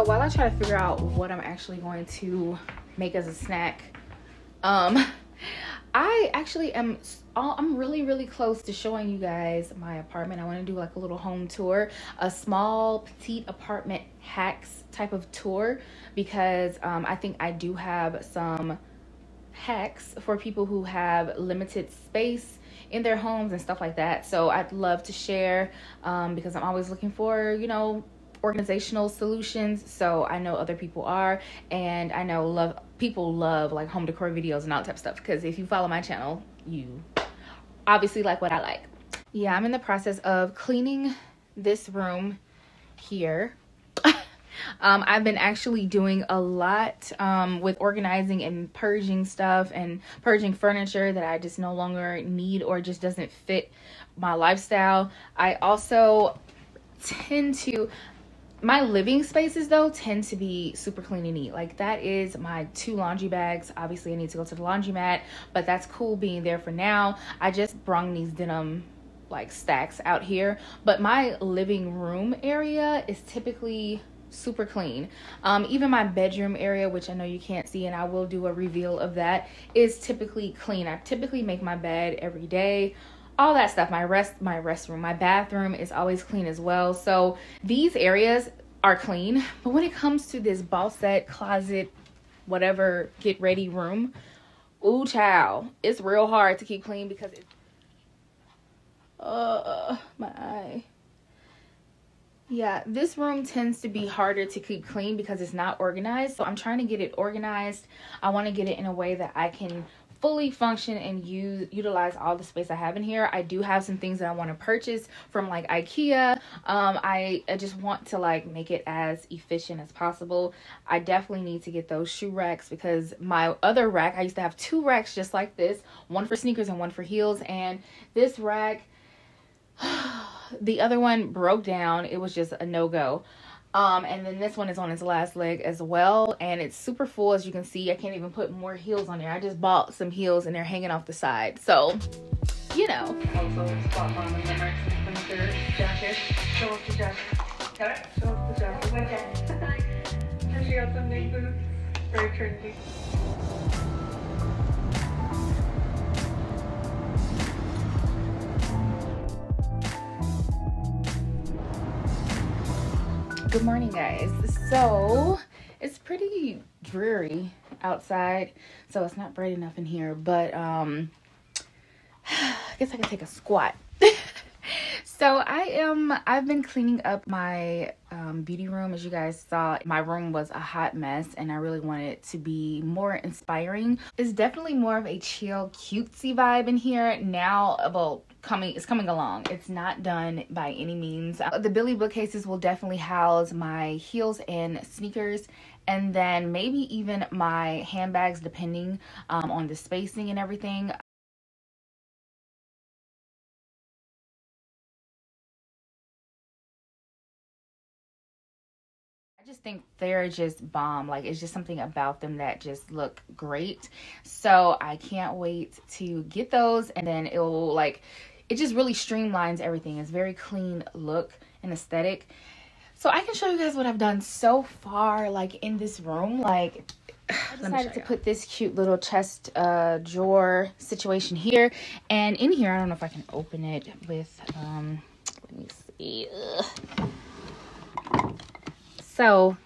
So while I try to figure out what I'm actually going to make as a snack, I actually I'm really close to showing you guys my apartment. I want to do like a little home tour, a small petite apartment hacks type of tour, because I think I do have some hacks for people who have limited space in their homes and stuff like that. So I'd love to share, because I'm always looking for, you know, organizational solutions. So I know other people are, and I know people love like home decor videos and all that type of stuff, because if you follow my channel, you obviously like what I like. Yeah, I'm in the process of cleaning this room here. I've been actually doing a lot with organizing and purging stuff and purging furniture that I just no longer need or just doesn't fit my lifestyle. I also my living spaces though tend to be super clean and neat. Like that is my 2 laundry bags. Obviously I need to go to the laundromat, but that's cool being there for now. I just brung these denim like stacks out here, but my living room area is typically super clean. Even my bedroom area, which I know you can't see, and I will do a reveal of that, is typically clean. I typically make my bed every day, all that stuff. My restroom, my bathroom is always clean as well. So these areas are clean. But when it comes to this ball set, closet, whatever, get ready room, ooh child, it's real hard to keep clean because it's my eye. Yeah, this room tends to be harder to keep clean because it's not organized. So I'm trying to get it organized. I want to get it in a way that I can fully function and utilize all the space I have in here. I do have some things that I want to purchase from like IKEA. I just want to like make it as efficient as possible. I definitely need to get those shoe racks, because my other rack, I used to have 2 racks just like this, one for sneakers and one for heels, and this rack, the other one broke down. It was just a no-go. And then this one is on its last leg as well, and it's super full. As you can see, I can't even put more heels on there. I just bought some heels and they're hanging off the side, so you know. Also, spot on the jacket. Show off the jacket. Got it? Show off the jacket. Okay. And she got some big boots. Very trendy. Good morning, guys. So it's pretty dreary outside, so it's not bright enough in here, but I guess I can take a squat. So I've been cleaning up my beauty room. As you guys saw, my room was a hot mess and I really wanted it to be more inspiring. It's definitely more of a chill, cutesy vibe in here now. Well, it's coming along. It's not done by any means. The Billy bookcases will definitely house my heels and sneakers, and then maybe even my handbags, depending on the spacing and everything. I just think they're just bomb. Like, it's just something about them that just look great. So I can't wait to get those, and then it will like, it just really streamlines everything. It's very clean look and aesthetic. So I can show you guys what I've done so far, like in this room. Like, I decided to put this cute little chest drawer situation here, and in here, I don't know if I can open it with let me see. So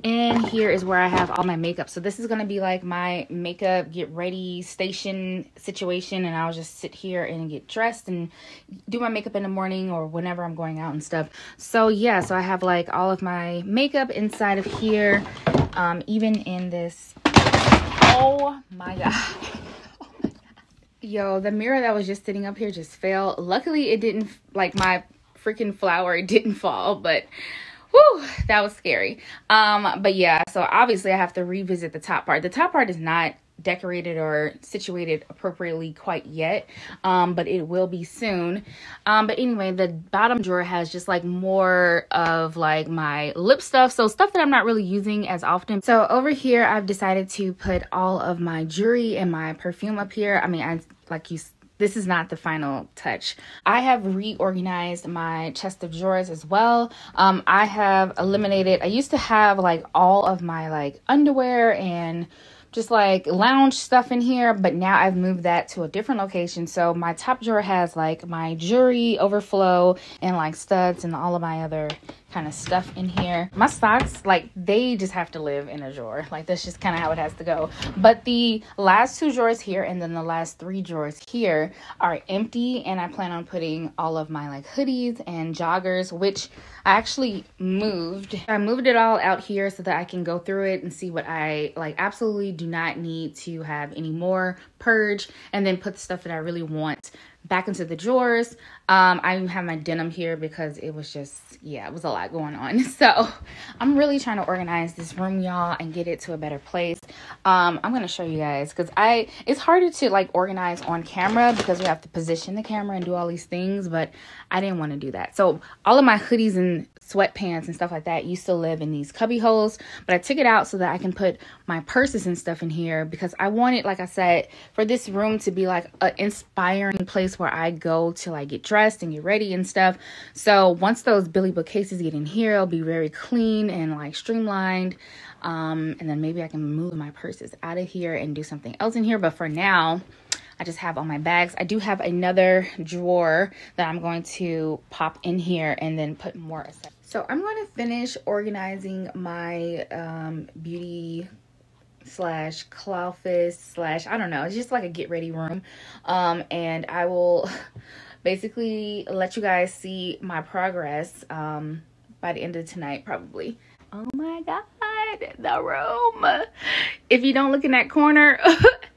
in here is where I have all my makeup. So this is going to be like my makeup get ready station situation, and I'll just sit here and get dressed and do my makeup in the morning or whenever I'm going out and stuff. So yeah, so I have like all of my makeup inside of here, even in this. Oh my god. Oh my god. Yo, the mirror that was just sitting up here just fell. Luckily it didn't, like my freaking flower, it didn't fall, but whew, that was scary. But yeah, so obviously I have to revisit the top part. The top part is not decorated or situated appropriately quite yet, but it will be soon. But anyway, the bottom drawer has just like more of like my lip stuff, so stuff that I'm not really using as often. So over here I've decided to put all of my jewelry and my perfume up here. I mean, this is not the final touch. I have reorganized my chest of drawers as well. I have eliminated, I used to have like all of my like underwear and just like lounge stuff in here, but now I've moved that to a different location. So my top drawer has like my jewelry overflow and like studs and all of my other kind of stuff in here. My socks, like, they just have to live in a drawer. Like, that's just kind of how it has to go. But the last 2 drawers here and then the last 3 drawers here are empty, and I plan on putting all of my like hoodies and joggers, which I actually moved. I moved it all out here so that I can go through it and see what I like absolutely do not need to have anymore, purge, and then put the stuff that I really want back into the drawers. I have my denim here because it was just, yeah, it was a lot going on. So I'm really trying to organize this room, y'all, and get it to a better place. I'm going to show you guys because it's harder to like organize on camera because we have to position the camera and do all these things, but I didn't want to do that. So all of my hoodies and sweatpants and stuff like that used to live in these cubby holes, but I took it out so that I can put my purses and stuff in here because I wanted, like I said, for this room to be like an inspiring place where I go to like get dressed and get ready and stuff. So once those Billy bookcases get in here, it'll be very clean and like streamlined. And then maybe I can move my purses out of here and do something else in here. But for now, I just have all my bags. I do have another drawer that I'm going to pop in here and then put more aside. So I'm going to finish organizing my beauty slash cloudfist slash, I don't know, it's just like a get ready room. And I will basically let you guys see my progress by the end of tonight probably. Oh my god, the room. If you don't look in that corner,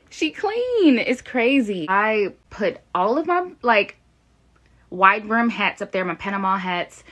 she clean. It's crazy. I put all of my like wide brim hats up there, my Panama hats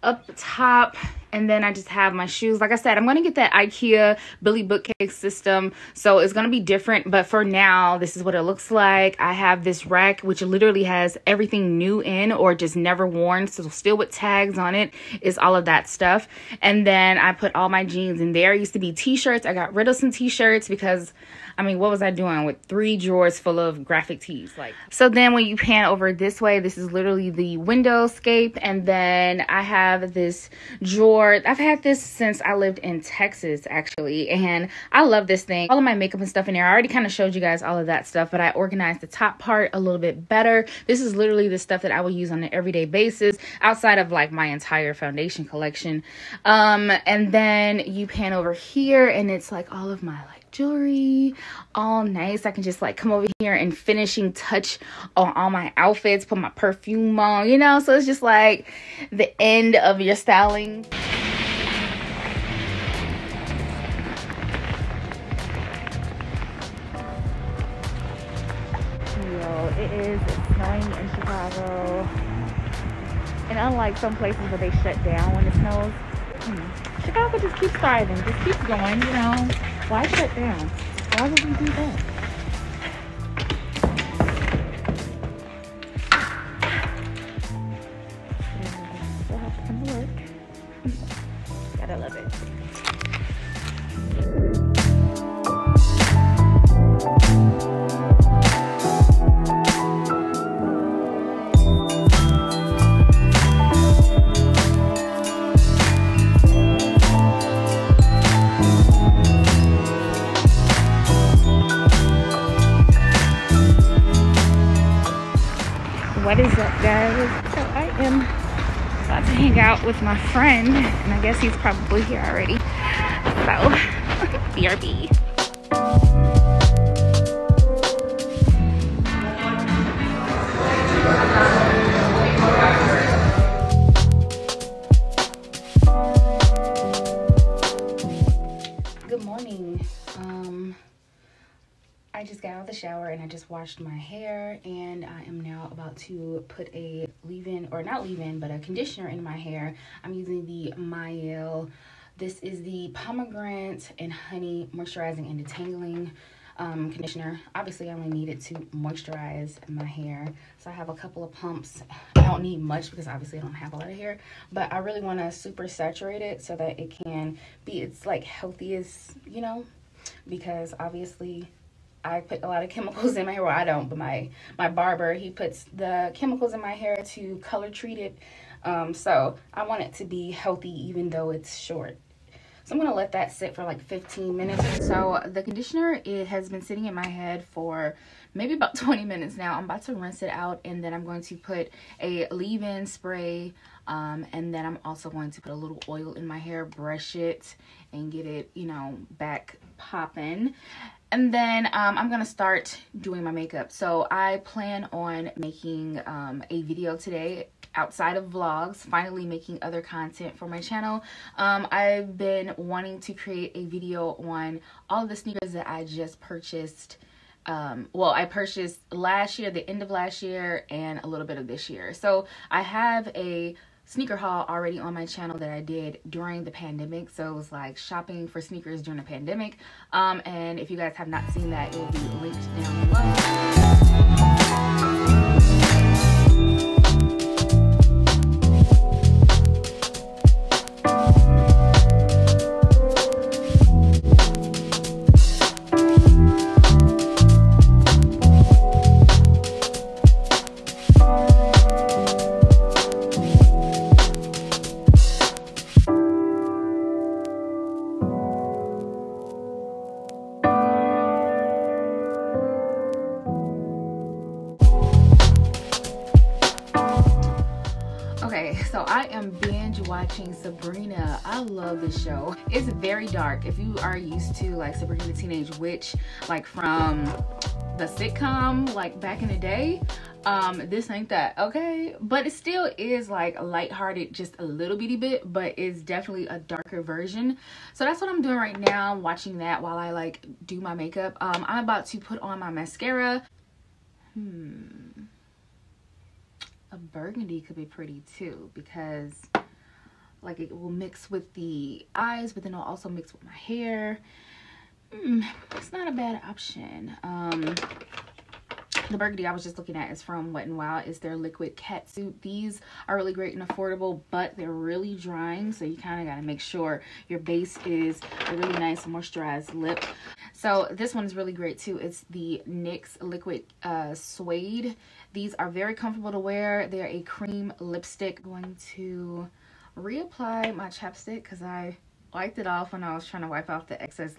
up the top, and then I just have my shoes. Like I said, I'm going to get that IKEA Billy bookcase system, so it's going to be different, but for now, this is what it looks like. I have this rack, which literally has everything new in or just never worn, so still with tags on it is all of that stuff. And then I put all my jeans in there. It used to be t-shirts. I got rid of some t-shirts because, I mean, what was I doing with 3 drawers full of graphic tees? Like, so then when you pan over this way, this is literally the windowscape. And then I have this drawer. I've had this since I lived in Texas, actually. And I love this thing. All of my makeup and stuff in there. I already kind of showed you guys all of that stuff, but I organized the top part a little bit better. This is literally the stuff that I will use on an everyday basis outside of like my entire foundation collection. And then you pan over here and it's like all of my like jewelry, all nice. I can just like come over here and finishing touch on all my outfits, put my perfume on, you know, so it's just like the end of your styling. Yo, it is snowing in Chicago, and unlike some places where they shut down when it snows, Chicago just keeps thriving, just keeps going, you know. Why shut down? Why would we do that? Still have to come to work. Gotta love it. What is up, guys? So I am about to hang out with my friend, and I guess he's probably here already. So, BRB. Good morning. I just got out of the shower and I just washed my hair, and I am now about to put a leave-in, or not leave-in, but a conditioner in my hair. I'm using the Mael. This is the pomegranate and honey moisturizing and detangling conditioner. Obviously, I only need it to moisturize my hair, so I have a couple of pumps. I don't need much because obviously I don't have a lot of hair, but I really want to super saturate it so that it can be its like healthiest, you know, because obviously I put a lot of chemicals in my hair. Well, I don't, but my barber, he puts the chemicals in my hair to color treat it. So I want it to be healthy even though it's short. So I'm going to let that sit for like 15 minutes. So the conditioner, it has been sitting in my head for maybe about 20 minutes now. I'm about to rinse it out, and then I'm going to put a leave-in spray, and then I'm also going to put a little oil in my hair, brush it, and get it, you know, back popping. And then I'm going to start doing my makeup. So I plan on making a video today outside of vlogs, finally making other content for my channel. I've been wanting to create a video on all of the sneakers that I just purchased. Well, I purchased last year, the end of last year, and a little bit of this year. So I have a sneaker haul already on my channel that I did during the pandemic. So it was like shopping for sneakers during the pandemic. And if you guys have not seen that, it will be linked down below. Okay, so I am binge watching Sabrina. I love this show. It's very dark. If you are used to like Sabrina the Teenage Witch, like from the sitcom, like back in the day, this ain't that, okay? But it still is like lighthearted just a little bitty bit, but it's definitely a darker version. So that's what I'm doing right now. I'm watching that while I like do my makeup. I'm about to put on my mascara. A burgundy could be pretty too, because like it will mix with the eyes, but then it'll also mix with my hair. It's not a bad option. The burgundy I was just looking at is from Wet n Wild. It's their liquid catsuit. These are really great and affordable, but they're really drying, so you kind of got to make sure your base is a really nice moisturized lip. So this one is really great too. It's the NYX liquid suede. These are very comfortable to wear. They're a cream lipstick. I'm going to reapply my chapstick because I wiped it off when I was trying to wipe off the excess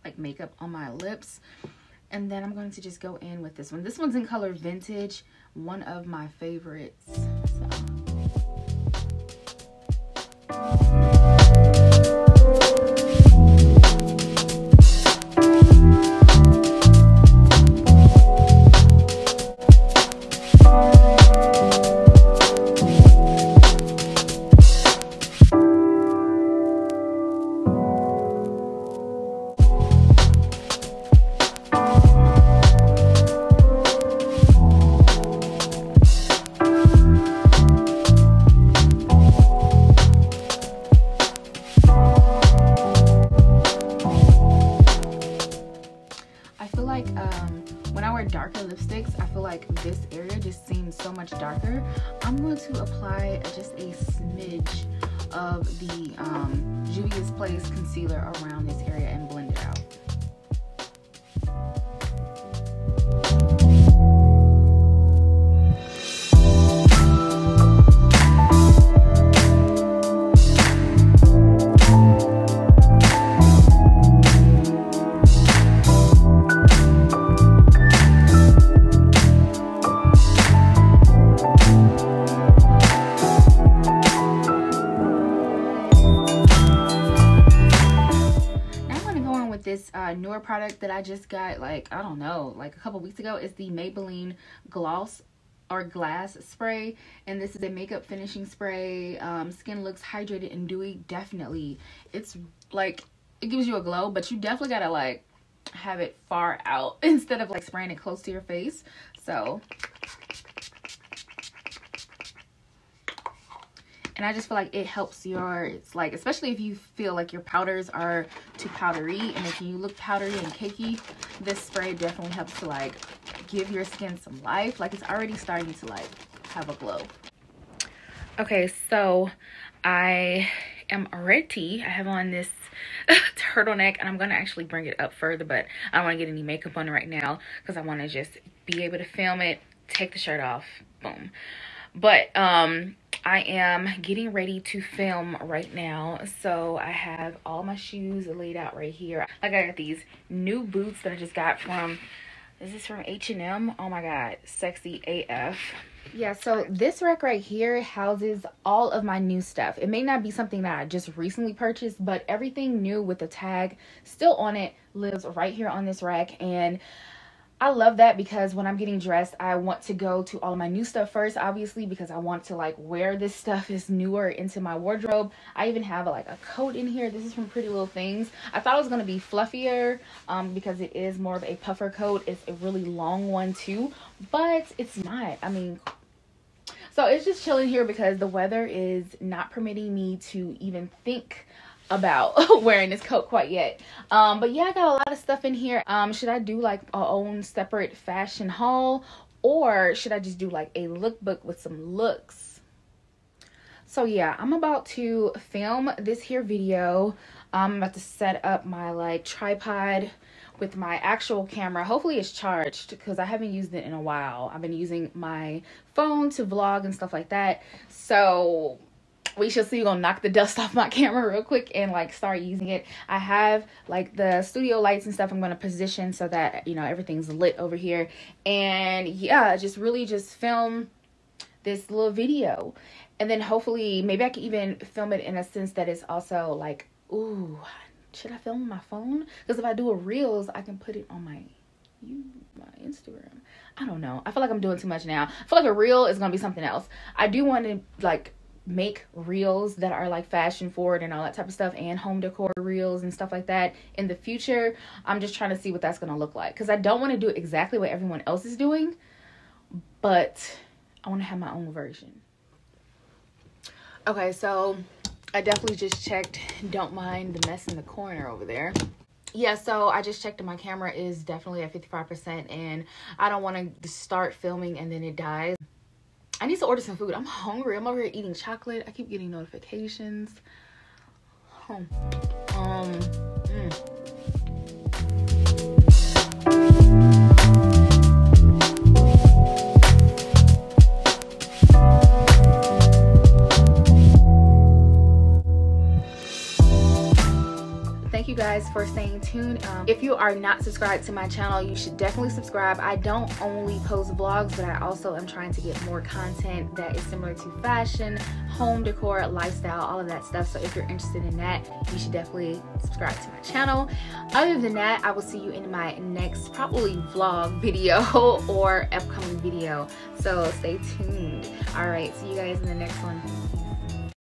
like makeup on my lips. And then I'm going to just go in with this one. This one's in color Vintage, one of my favorites. When I wear darker lipsticks, I feel like this area just seems so much darker. I'm going to apply just a smidge of the Juvia's Place concealer around this area and blend it out. This newer product that I just got, like, I don't know, like a couple weeks ago, is the Maybelline Gloss or Glass Spray, and this is a makeup finishing spray. Skin looks hydrated and dewy. Definitely, it's like, it gives you a glow, but you definitely gotta like have it far out instead of like spraying it close to your face. So, and I just feel like it helps your, it's like, especially if you feel like your powders are too powdery and making you look powdery and cakey, this spray definitely helps to like give your skin some life. Like, it's already starting to like have a glow. Okay, so I am ready. I have on this turtleneck, and I'm gonna actually bring it up further, but I don't want to get any makeup on right now because I want to just be able to film it, take the shirt off, boom. But I am getting ready to film right now. So I have all my shoes laid out right here. Like, I got these new boots that I just got from, is this from H&M? Oh my god, sexy AF. Yeah, so this rack right here houses all of my new stuff. It may not be something that I just recently purchased, but everything new with the tag still on it lives right here on this rack. And I love that because when I'm getting dressed, I want to go to all of my new stuff first, obviously, because I want to like wear this stuff is newer into my wardrobe. I even have like a coat in here. This is from Pretty Little Things. I thought it was going to be fluffier because it is more of a puffer coat. It's a really long one too, but it's not. I mean, so it's just chilling here because the weather is not permitting me to even think about wearing this coat quite yet. But yeah, I got a lot of stuff in here. Should I do like our own separate fashion haul, or should I just do like a lookbook with some looks? So yeah, I'm about to film this here video. I'm about to set up my like tripod with my actual camera. Hopefully it's charged because I haven't used it in a while. I've been using my phone to vlog and stuff like that. So we shall see. We're gonna knock the dust off my camera real quick and like start using it. I have like the studio lights and stuff I'm gonna position so that, you know, everything's lit over here. And yeah, just really just film this little video. And then hopefully maybe I can even film it in a sense that it's also like, ooh, should I film on my phone? Because if I do a reels, I can put it on my Instagram. I don't know. I feel like I'm doing too much now. I feel like a reel is gonna be something else. I do want to like make reels that are like fashion forward and all that type of stuff, and home decor reels and stuff like that in the future. I'm just trying to see what that's gonna look like because I don't want to do exactly what everyone else is doing, but I want to have my own version. Okay, so I definitely just checked. Don't mind the mess in the corner over there. Yeah, so I just checked and my camera is definitely at 55%, and I don't want to start filming and then it dies. I need to order some food. I'm hungry. I'm over here eating chocolate. I keep getting notifications. Thank you guys for staying tuned. If you are not subscribed to my channel, you should definitely subscribe. I don't only post vlogs, but I also am trying to get more content that is similar to fashion, home decor, lifestyle, all of that stuff. So if you're interested in that, you should definitely subscribe to my channel. Other than that, I will see you in my next probably vlog video or upcoming video. So stay tuned. All right, see you guys in the next one.